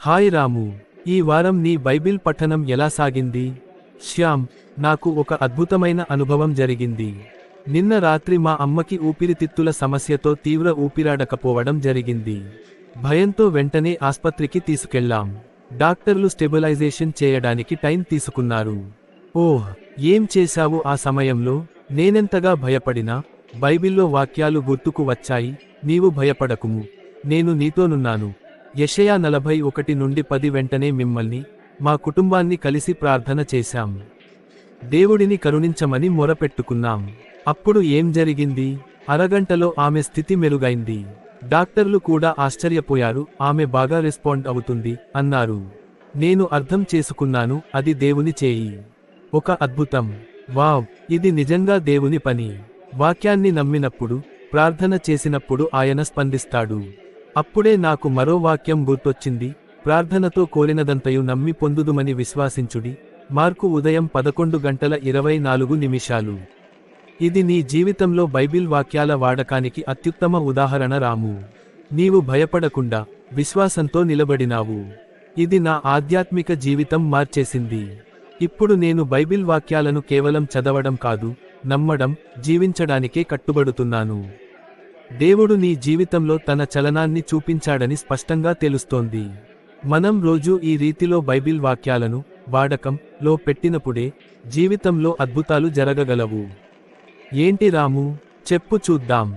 Hi రాము, ఈ వారం నీ బైబిల్ పఠనం ఎలా సాగింది? శ్యామ్, నాకు ఒక అద్భుతమైన అనుభవం జరిగింది. నిన్న రాత్రి మా అమ్మకి ఊపిరితిత్తుల సమస్యతో తీవ్ర ఊపిరాడకపోవడం జరిగింది. భయంతో వెంటనే ఆస్పత్రికి తీసుకెళ్లాం. డాక్టర్లు స్టెబిలైజేషన్ చేయడానికి టైం తీసుకున్నారు. ఓహ్, ఏం చేశావు ఆ సమయంలో? నేనెంతగా భయపడినా బైబిల్లో వాక్యాలు గుర్తుకు వచ్చాయి. నీవు భయపడకుము, నేను నీతోనున్నాను. యెషయా 41:10 వెంటనే మిమ్మల్ని, మా కుటుంబాన్ని కలిసి ప్రార్థన చేశాం. దేవుడిని కరుణించమని మొరపెట్టుకున్నాం. అప్పుడు ఏం జరిగింది? అరగంటలో ఆమె స్థితి మెరుగైంది. డాక్టర్లు కూడా ఆశ్చర్యపోయారు. ఆమె బాగా రెస్పాండ్ అవుతుంది అన్నారు. నేను అర్థం చేసుకున్నాను, అది దేవుని చేయి. ఒక అద్భుతం. వావ్, ఇది నిజంగా దేవుని పని. వాక్యాన్ని నమ్మినప్పుడు, ప్రార్థన చేసినప్పుడు ఆయన స్పందిస్తాడు. అప్పుడే నాకు మరో వాక్యం గుర్తొచ్చింది. ప్రార్థనతో కోరినదంతయు నమ్మి పొందుదుమని విశ్వాసించుడి. మార్కు ఉదయం 11:24. ఇది నీ జీవితంలో బైబిల్ వాక్యాల వాడకానికి అత్యుత్తమ ఉదాహరణ రాము. నీవు భయపడకుండా విశ్వాసంతో నిలబడినావు. ఇది నా ఆధ్యాత్మిక జీవితం మార్చేసింది. ఇప్పుడు నేను బైబిల్ వాక్యాలను కేవలం చదవడం కాదు, నమ్మడం, జీవించడానికే కట్టుబడుతున్నాను. దేవుడు నీ జీవితంలో తన చలనాన్ని చూపించాడని స్పష్టంగా తెలుస్తోంది. మనం రోజూ ఈ రీతిలో బైబిల్ వాక్యాలను వాడకం లో పెట్టినప్పుడే జీవితంలో అద్భుతాలు జరగగలవు. ఏంటి రాము, చెప్పు చూద్దాం.